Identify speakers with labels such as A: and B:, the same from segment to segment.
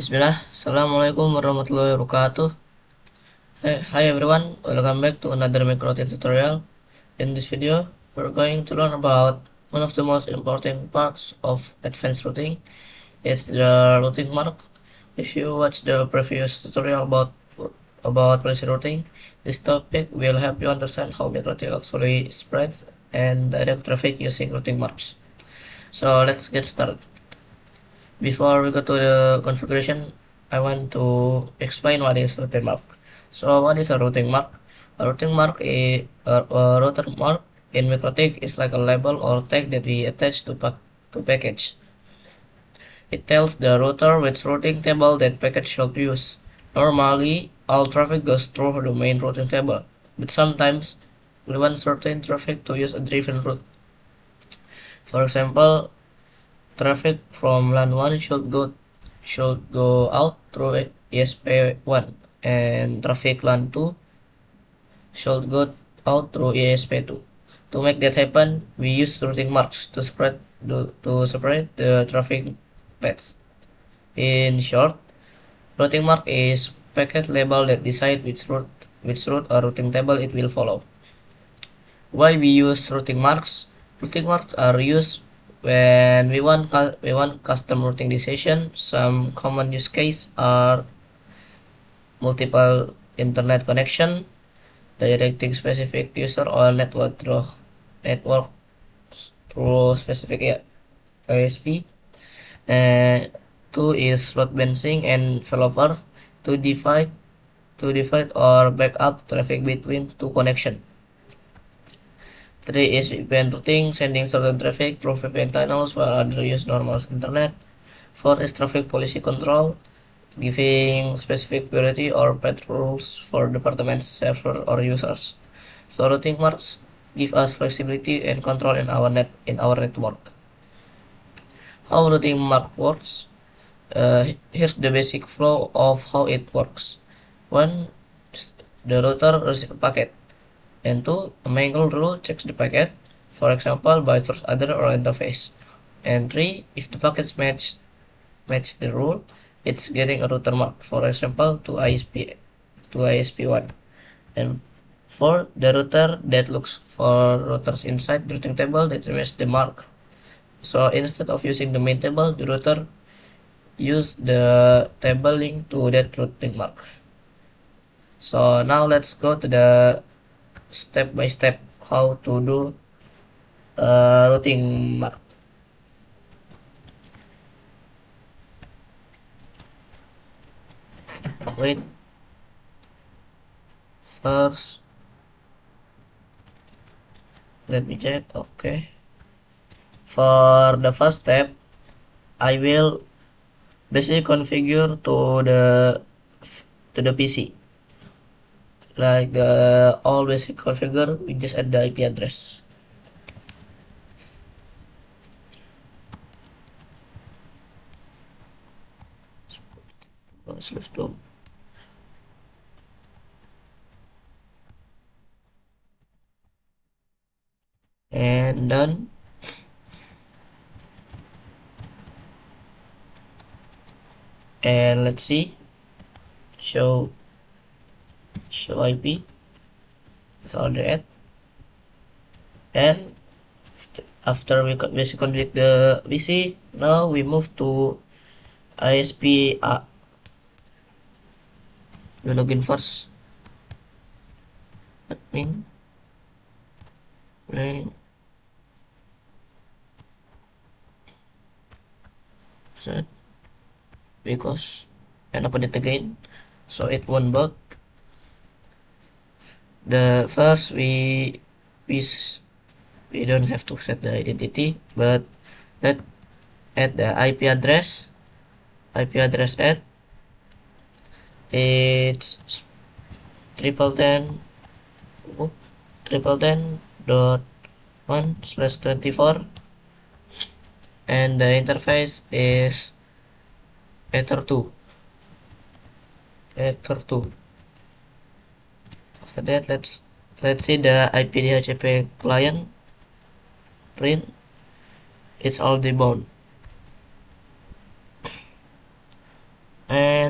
A: Bismillah, Assalamualaikum warahmatullahi wabarakatuh. Hi everyone, welcome back to another MicroTik tutorial. In this video, we're going to learn about one of the most important parts of advanced routing. It's the routing mark. If you watched the previous tutorial about policy routing, this topic will help you understand how MicroTik actually spreads and direct traffic using routing marks. So let's get started. Before we go to the configuration, I want to explain what is routing mark. So what is a routing mark? A routing mark is a router mark in MikroTik is like a label or tag that we attach to package. It tells the router which routing table that package should use. Normally, all traffic goes through the main routing table, but sometimes we want certain traffic to use a different route. For example, traffic from LAN 1 should go out through ESP1 and traffic LAN 2 should go out through ESP2. To make that happen, we use routing marks to separate the traffic paths. In short, routing mark is packet label that decide which route or routing table it will follow. Why we use routing marks? Routing marks are used when we want custom routing decision. Some common use case are multiple internet connection, directing specific user or network through specific ISP. And two is load balancing and failover to divide or back up traffic between two connection. 3 is VPN routing, sending certain traffic through VPN tunnels while others use normal internet. 4 is traffic policy control, giving specific priority or path rules for departments, server, or users. So routing marks give us flexibility and control in our network. How routing mark works? Here's the basic flow of how it works. 1. The router receives a packet. And 2. A manual rule checks the packet, for example by source other or interface. And 3. If the packets match the rule, it's getting a router mark, for example to ISP1. And 4. The router that looks for routers inside the routing table determines the mark. So instead of using the main table, the router use the table link to that routing mark. So now let's go to the step by step how to do routing mark. Wait, first let me check. Okay, for the first step I will basically configure to the PC, like the all basic configure. We just add the IP address. Let's do. And done. And let's see, show IP. It's already at. And after we basically configure the PC, now we move to ISP. We login first. Admin. Right. Set. Because and open it again, so it won't bug. The first we we don't have to set the identity, but let add the IP address at it's triple ten dot 1/24, and the interface is ether2. After that, let's see the IPDHCP client print. It's already bound.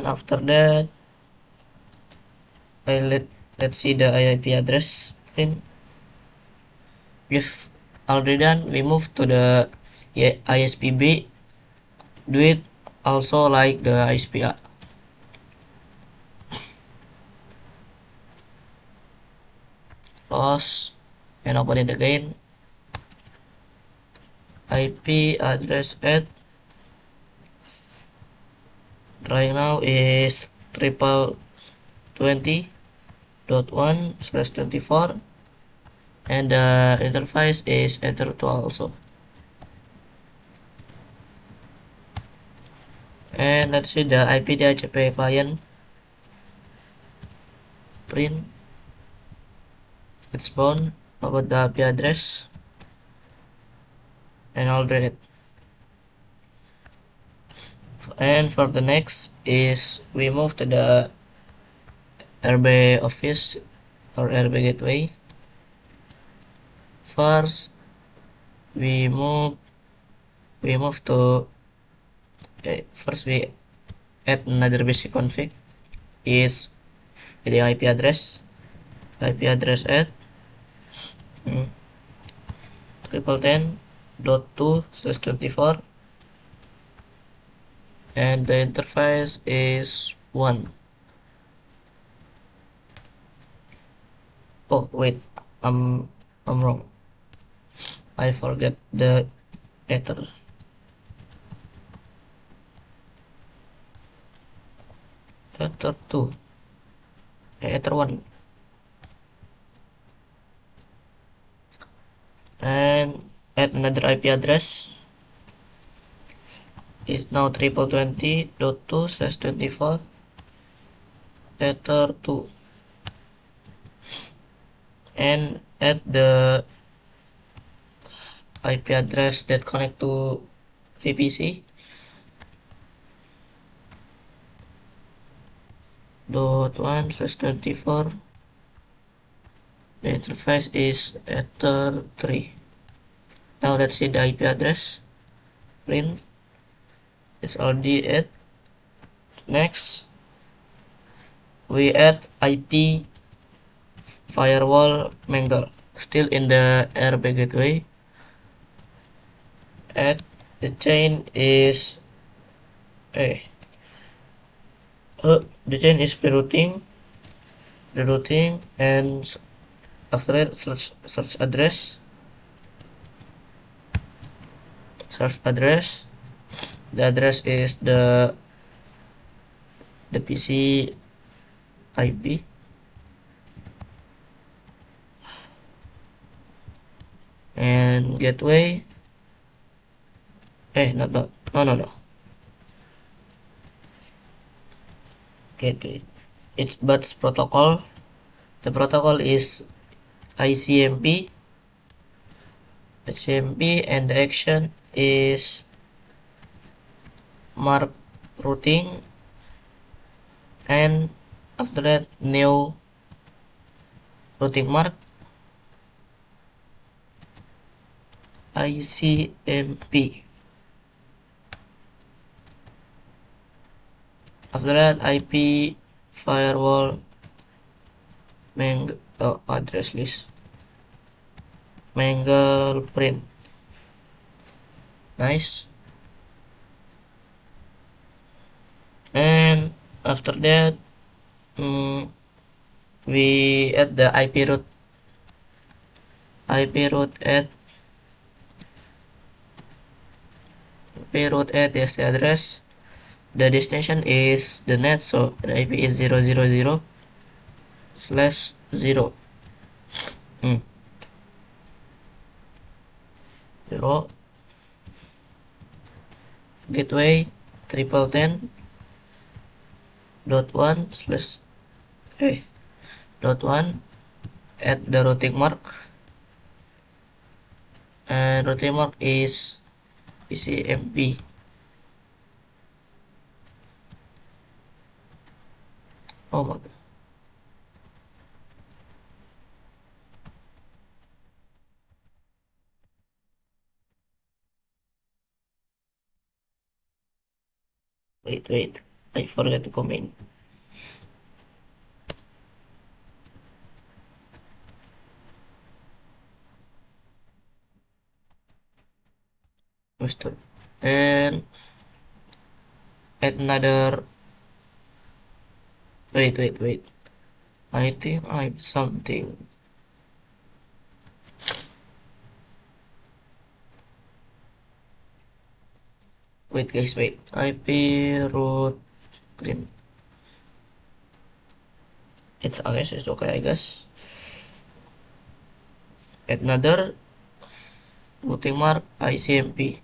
A: And after that, let's see the IP address print. If already done, we move to the ISPB. Do it also like the ISPA. Close and open it again. IP address at right now is 2020.1/24, and the interface is Ether2 also. And let's see the IP DHCP client print. It's bound about the IP address and all that. And for the next is we move to the RB office or RB gateway. First we move to first we add another basic config is the IP address at 10.10.2/24, and the interface is 1. Oh wait, I'm wrong. I forget the Ether. Ether 2. Ether 1. And add another IP address is now 2020.2/24 Ether 2, and add the IP address that connect to VPC .1/24. The interface is Ether 3. Now let's see the IP address print. It's already add. Next we add IP firewall mangler, still in the RB gateway. Add the chain is the chain is rerouting, and after that search address. The address is the PC IP, and gateway no gateway, it's bus protocol. The protocol is ICMP, and the action is mark routing, and after that new routing mark ICMP. After that IP firewall address list mangle print. Nice. And after that we add the IP route at is the address. The destination is the net, so the IP is 000/0 0 gateway 10.10.1/1 at the routing mark, and routing mark is ICMP. Oh my god. Wait. I forget to comment. Mister. And add another. Wait. I think I'm something. Wait guys, wait. IP root green. It's okay, I guess. Add another booting mark ICMP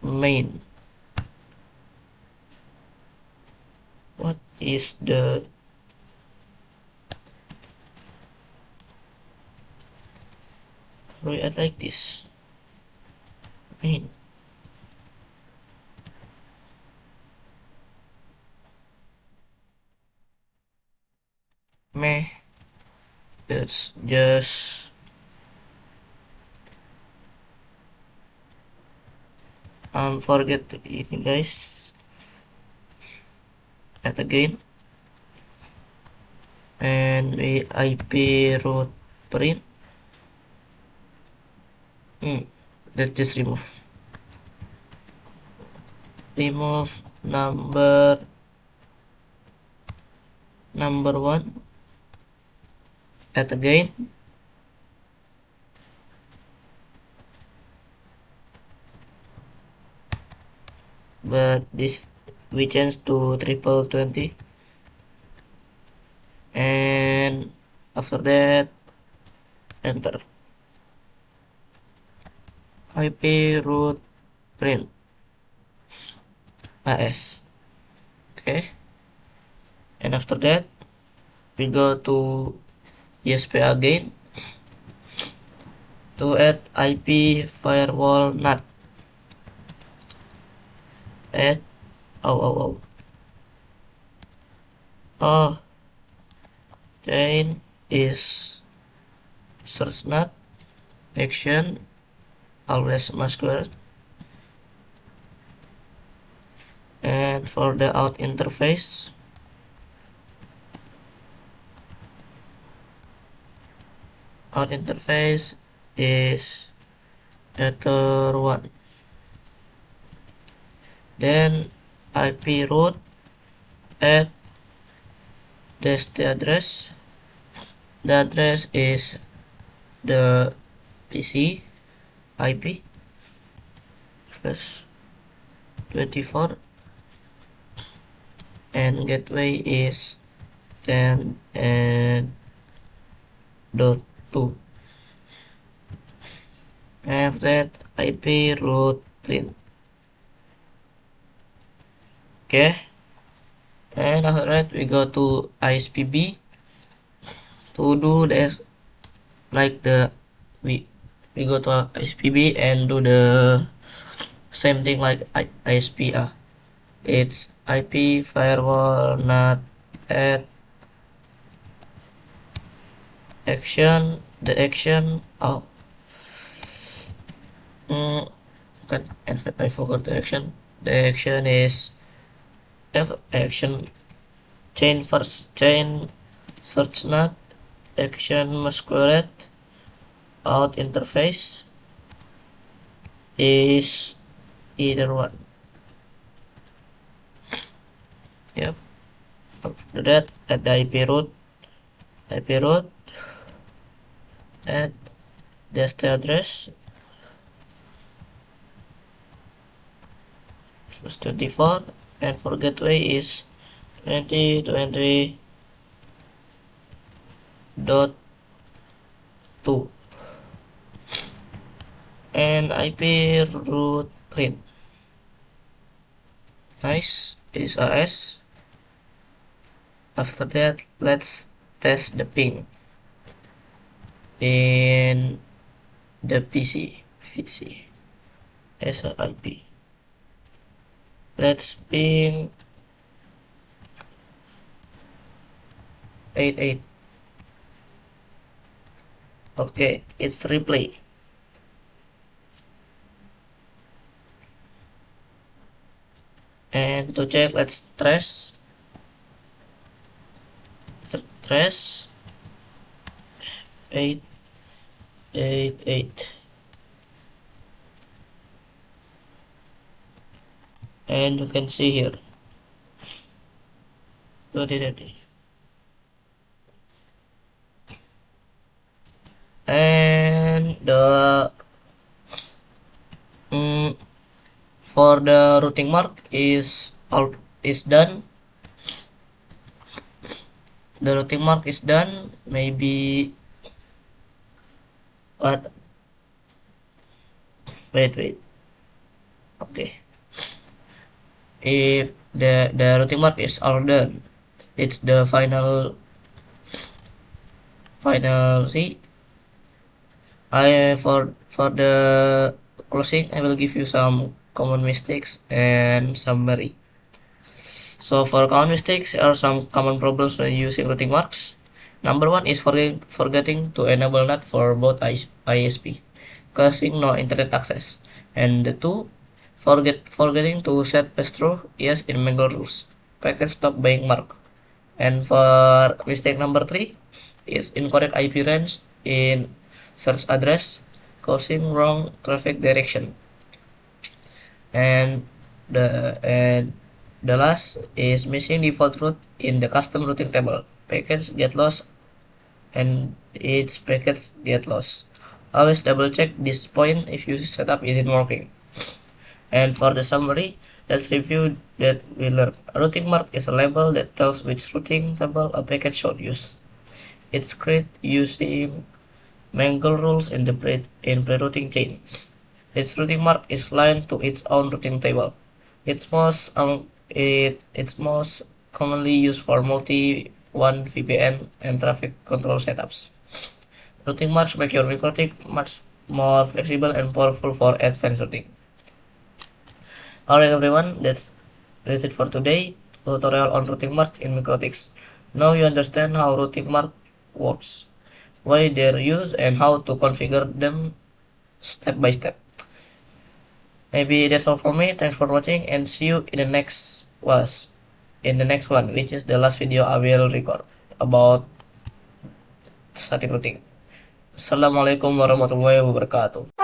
A: main. What is the how do I add like this? Main. Meh. It's just forget ini guys. Add again. And we IP root print. Let's just remove number one. Add again. But this we change to triple 20, and after that enter IP root print AS. Okay, and after that we go to ESP again to add IP firewall NAT. Add oh chain is search NAT action always masquerade, and for the out interface is ether1. Then IP root add dash the address. The address is the PC IP plus 24, and gateway is 10 and dot 2. After that IP root print. Okay, and after that we go to ISPB to do this like the we go to ISPB and do the same thing like ISP. It's IP firewall not add action. The action I forgot the action. The action is action chain first, chain search not action masquerade out interface is either one. Yep. After that add the IP root add that's the address plus 24, and for gateway is 2020 dot 2, and IP root print. Nice, it is AS. After that let's test the ping in the PC as a IP. Let's ping 88. Okay, it's replay. And to check, let's trace 888, and you can see here 2020. And the for the routing mark is done. The routing mark is done. Maybe what? Wait. Okay. If the routing mark is all done, it's the final. See, I for the closing, I will give you some common mistakes and summary. So for common mistakes are some common problems when using routing marks. Number one is forgetting to enable NAT for both ISP, causing no internet access. And the two, forgetting to set pass-through yes in Mangle rules. Packet stop being marked. And for mistake number three is incorrect IP range in search address, causing wrong traffic direction. And the last is missing default route in the custom routing table. Packets get lost and its packets get lost. Always double check this point if your setup isn't working. And for the summary, let's review that we learned. A routing mark is a label that tells which routing table a packet should use. It's created using Mangle rules in the pre-routing chain. Its routing mark is linked to its own routing table. It's most commonly used for multi-WAN VPN and traffic control setups. Routing marks make your MikroTik much more flexible and powerful for advanced routing. Alright everyone, that's it for today. Tutorial on routing mark in MikroTiks. Now you understand how routing mark works, why they're used, and how to configure them step by step. Maybe that's all for me. Thanks for watching and see you in the next one, which is the last video I will record about static routing. Assalamualaikum warahmatullahi wabarakatuh.